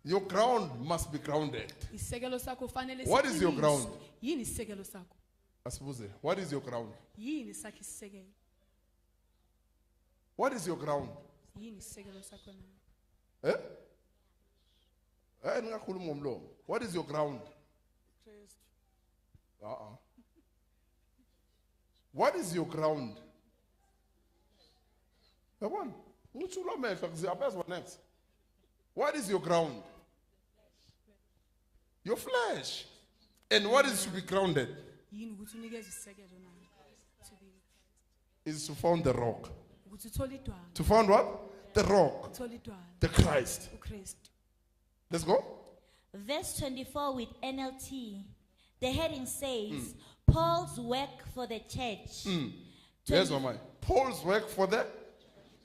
Your ground must be grounded. Isisekelo sakho fanele What is your siqiniswe. ground? Yini isisekelo sakho? Asibuze, what is your ground? Yini sakho isisekelo? What is your ground? Yini isisekelo sakho na? Eh? Ningakhuluma ngomlomo. What is your ground? What is your ground? Yabona? Ngithula amehlo kuziyabaza next. What is your ground? Your flesh. And what is to be grounded? Yini ukuthi unikeze isisekelo na? Is to found the rock. Ukuthi uthola idwala. To found what? The rock. Uthola idwala. The Christ. uKristu. Let's go. Verse 24 with NLT. The heading says, Paul's work for the church. Yes, or my Paul's work for the.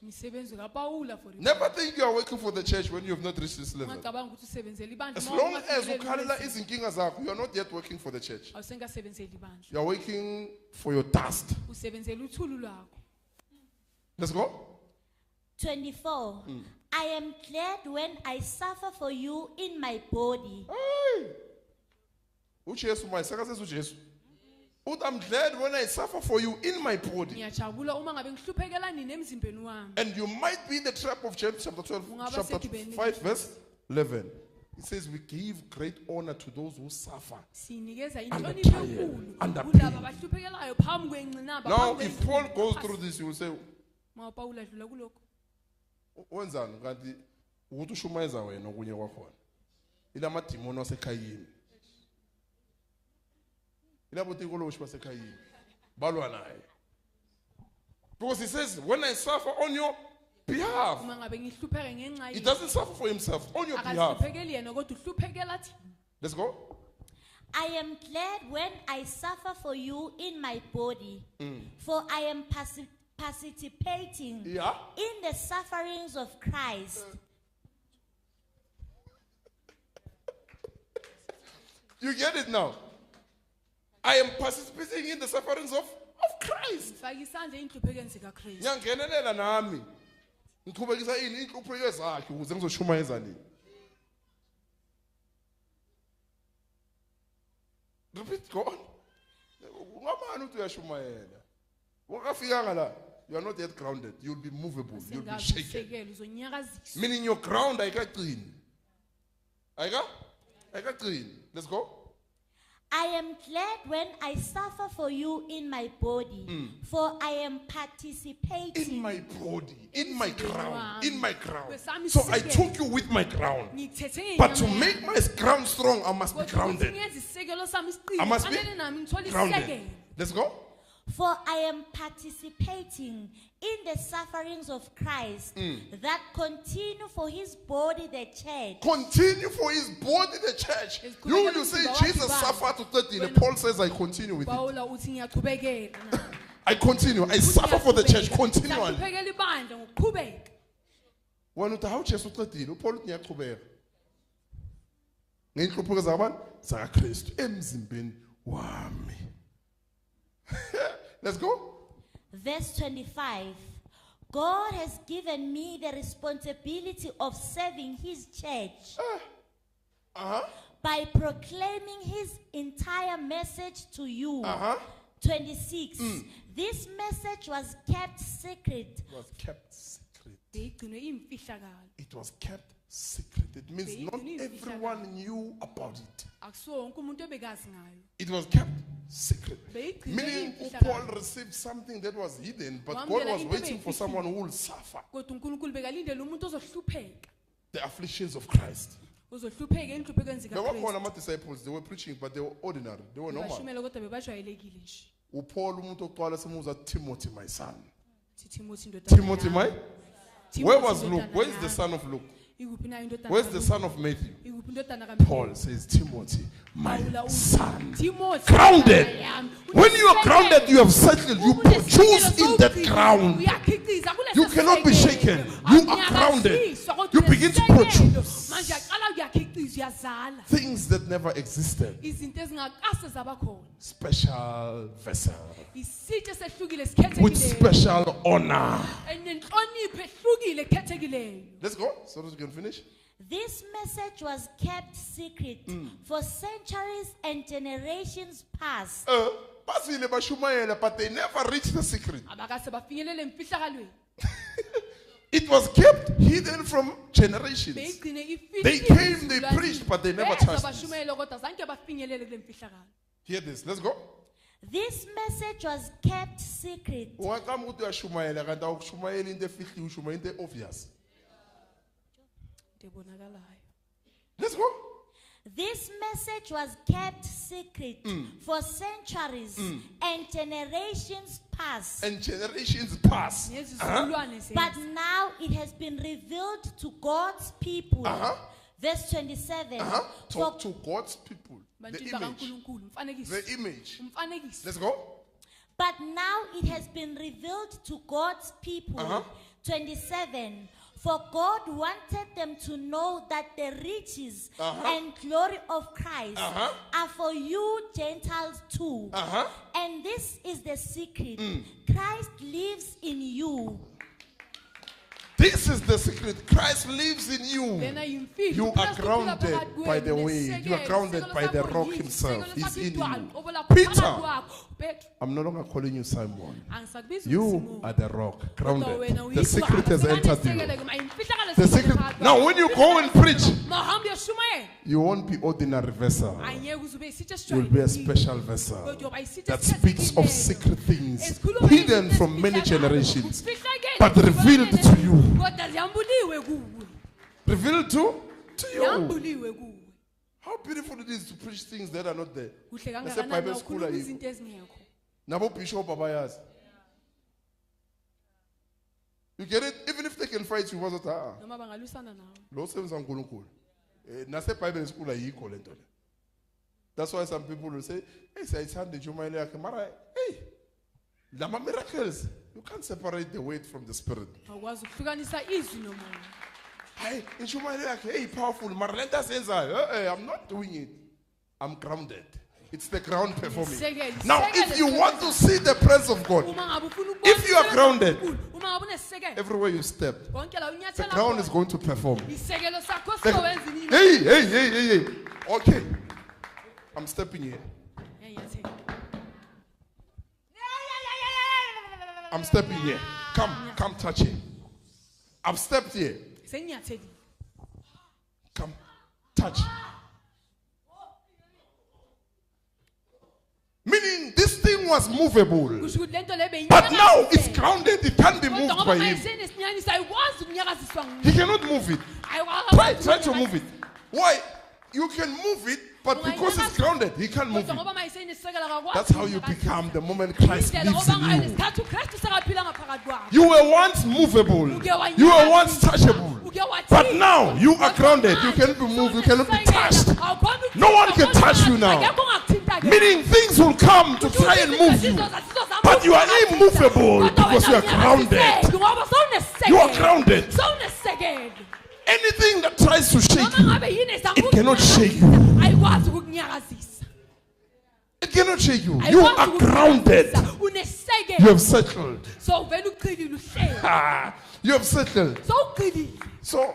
Misebenzi kaPaula for you. Never think you are working for the church when you have not reached this level. Ungacabanga ukuthi usebenzela ibandla. As long as ukhalela izinkinga zakho, you are not yet working for the church. awusengasebenzeli ibandla. You are working for your dust. Usebenzela uthulu lwakho. Let's go. 24. I am glad when I suffer for you in my body. Hey. uJesu mayisakaze uJesu. I'm glad when I suffer for you in my body. Ngiyajabula uma ngabe ngihluphekela nini emzimbeni wami. And you might be in the trap of James chapter 12, Ungaba chapter sekibeni. 5, verse 11. It says we give great honor to those who suffer. Sinikeza Under inhlonipho trial, enkulu under kulabo pain. abahluphekelayo phambi kwengcinaba. Now, if Paul goes through this, you will say, Ma Paula dlula kulokho. wenzani kanti ukuthi ushumayeza wena okunye kwakhona. Ilama demon wasekhayini. Ilabo tikoloshi basekhayini. Balwa naye. Because he says, when I suffer on your behalf, Uma ngabe ngihlupheke ngenxa he yini. doesn't suffer for himself, on your behalf. Akahluphekeli yena kodwa uhluphekela thina. Let's go. I am glad when I suffer for you in my body, for I am participating Yeah. in the sufferings of Christ. You get it now. I am participating in the sufferings of Christ. Ngifaka isandla enhluphekeni zikaKristu. Ngiyangenelela nami. Ngiqhubekisa ini inhlupheko zakhe ukuze ngizoshumayeza nini. Repeat, go on. Ungamani uthi uyashumayela. Ungafikanga la. You are not yet grounded. You will be movable. You will be shaken. Sengazisekela uzonyakazisa. Meaning your ground ayikaqini. Ayikaqini. Let's go. I am glad when I suffer for you in my body, for I am participating. In my body, in my ground, in my ground. Wesami So I isisekelo. took you with my ground. Ngithethe But to ngenyama make yami. my ground strong, I must be Kodwa ukuthi grounded. ngenze isisekelo sami I siqine. must be Fanele nami ngithole Grounded. isisekelo. Let's go. For I am participating in the sufferings of Christ that continue for his body, the church. Continue for his body, the church. Yes, You say Jesus suffered to 30. Paul says, I continue with it. Paula uthi ngiyaqhubekela. I continue. I suffer for the church continually. Ngiyaqhubekela ibandla ngokuqhubeka. Wena uthi hawu Jesu uqedile. uPaul uthi ngiyaqhubeka. Ngenhlupho zabantu zakaKristu emzimbeni wami. Let's go. Verse 25. God has given me the responsibility of serving his church by proclaiming his entire message to you. 26. This message was kept secret. It was kept secret. Beyigcinwe imfihlakalo. It was kept secret. It means not everyone knew about it. Akusiwo wonke umuntu obekazi ngayo. It was kept secret. Beyigcinwe Meaning imfihlakalo. Paul received something that was hidden, but God was waiting for someone who will suffer Kodwa uNkulunkulu bekalindele umuntu ozohlupheka. the afflictions of Christ. Uzohlupheka enhluphekweni There were zikaKristu. ama-disciples, they were preaching, but they were ordinary. They were normal. Bashumela kodwa bebajwayelekile nje. uPaul umuntu oqala simuza Timothy, my son. Timothy indodana. Timothy, yami. my? Timothy Where was indodana Luke? Where is the yami. son of Luke? Ikuphi na indodana Where's the kaLuke? son of Matthew? Ikuphi indodana kaMatthew? Paul says, Timothy, my Paula uthi, son. Timothy, Grounded. indodana yami. When you are grounded, you have settled. You produce in that ground. Uyakhiqiza kule You cannot be shaken. You are grounded. You begin to produce manje aqala uyakhiqiza uyazala things that never existed. izinto ezingakase zabakhona Special vessel isitshe sehlukile with sikhethekile special honor. enenhlonipho ehlukile ekhethekileyo. Let's go so that we can finish. This message was kept secret for centuries and generations past. Basile bashumayela, but they never reached the secret. abakase bafinyelele emfihlakalweni It was kept hidden from generations. beyigcine ifihlile They came, they esizukulwaneni. preached, but they never Beza touched this. bashumayele kodwa zange bafinyelele kule mfihlakalo Hear this. Let's go. This message was kept secret. Ungaqamba ukuthi uyashumayela kanti awushumayeli into efihliwe, ushumayela into obvious. into ebonakalayo Let's go. This message was kept secret for centuries and generations past. And generations pass. nezizukulwane But now it has been revealed to God's people. Verse 27. Talk to God's people. The bantwini image. bakaNkulunkulu umfanekiso The image. umfanekiso Let's go. But now it has been revealed to God's people. 27. For God wanted them to know that the riches and glory of Christ are for you Gentiles too. And this is the secret. Christ lives in you. This is the secret. Christ lives in you. lena yimfihlo You are uKristu uphila grounded phakathi by the kwenu. way. You are Nesekelo, grounded isekelo by the sakho rock yini? himself. Isekelo He's sakho in idwala, you. obola Peter. phakathi kwakho. Petru, I'm no longer calling you Simon. angisakubizi You uSimoni. are the rock, Kodwa grounded. wena The uyidwala. secret has Sekunesekelo entered you. ke, ma imfihlakalo The esiyile secret. phakathi Now, kwakho. when you go and preach, Mahamba uyashumayela you won't be ordinary vessel. angeke uze ube isitsha You will be a esijwayelekile. special vessel Kodwa uyoba isitsha that speaks of esikhethekile. secret things Esikhuluma hidden ngezinto from many ezifihlakalo. generations, Kufihlakele, but revealed to you. kodwa ziyambuliwe kuwe Revealed to you. yambuliwe kuwe How beautiful it is to preach things that are not there. kuhle Nase kangakanani Bible school ukhuluma ayikho. izinto ezingekho Nabo bishop abayazi. You get it? Even if they can fight you, what's it? noma bangalwisana nawe Lo sebenza uNkulunkulu. Nase Bible school ayikho lento le. That's why some people will say, "Hey, sayithanda ijumayelo yakhe, mara hey, lama miracles, you can't separate the weight from the spirit." awukwazi ukuhlukanisa izwi nomoya Hey, ijumayelo yakhe, hey, powerful, mara lento asenzayo, hey, I'm not doing it. I'm grounded. It's the ground performing. Isekelo, Now, isekelo if you esisebenzayo. want to see the presence of God, uma ngabe ufuna ukubona If you are isekelo grounded, kaNkulunkulu, uma ngabe unesisekelo everywhere you step, konke la the unyathela ground is khona, going to perform. isekelo sakho Like, sizowenza inini hey. Okay, I'm stepping here. Ngiyanyathela. I'm stepping here. Come touch it. I've stepped here. Sengiyathelile. Come, touch. Meaning this thing was movable, Kusho ukuthi lento le but now beyinyakazisela. it's grounded. It can't be Kodwa moved ngoba by manje him. senesinyanisa ayikwazi ukunyakaziswa ngumuntu. He cannot move it. Try to move it. Why? You can move it, but because it's grounded, he can't move Kodwa it. ngoba manje senesisekelo akakwazi That's how you ukunyakazisa. become the moment Christ Indlela lives oba in ngayo you. lesikhathi uKristu sekaphila ngaphakathi kwakho. You were once movable. You were once touchable. But now you are grounded. You cannot be moved. You cannot be touched. No one can touch you now. Meaning things will come to try and move you. But you are immovable because you are grounded. You are grounded. Anything that tries to shake you, it cannot shake you. ayikwazi ukukunyakazisa. It cannot shake you. You are grounded. You have settled. So uvela uqilile uhleli. Ah, you have settled. So uqilile. So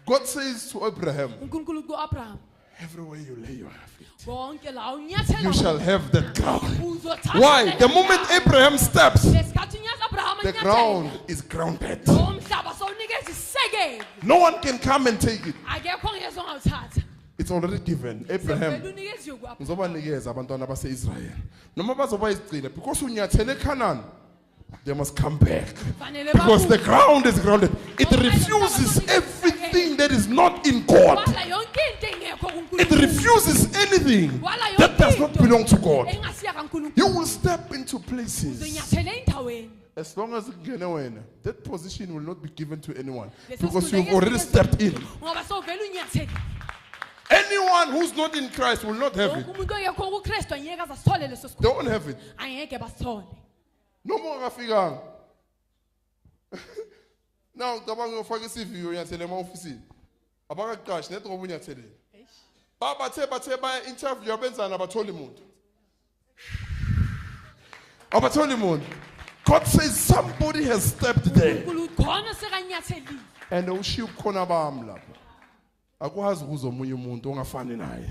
God says to Abraham, uNkulunkulu kuAbraham everywhere you lay your feet, konke la unyathela you shall have that ground. uzothatha Why? leyo The moment ndawo. Abraham steps, Lesikhathi unyathela Abraham the anyathela. ground is grounded. Umhlaba sowunikeza isekelo. No one can come and take it. Akekho ongeze ongawuthatha. It's already given. Abraham, Vele unikeziwe kuAbraham. ngizobanikeza abantwana base-Israel. Noma bazoba izigcine, because unyathele eCanaan, they must come back. Fanele Because the babuye. ground is grounded. It refuses everything that is not in God. Wala yonke into engekho It kuNkulunkulu. refuses anything Wala that does yonke not into belong to God. engasiya kaNkulunkulu. You will step into places. Uzonyathela endaweni. As long as kungene wena, that position will not be given to anyone. Leso Because sikhundla you've already ngeke stepped in. Ngoba sowuvela unyathela. Anyone who's not in Christ will not have it. Wonke umuntu oyekho kuKristu angeke asithole leso They sikhundla. won't have it. Angeke basithole. No more kafikanga. Now, cabanga ufaka iCV unyathele ema-ofisini. Abakaqashi nethi ngoba unyathelile. Bathe baya interview abenzana abatholi muntu. Abatholi muntu. God says somebody has stepped there. uNkulunkulu khona sekanyathelile. And ushiya ubukhona bami lapho. akwazi ukuzomunye umuntu ongafani naye.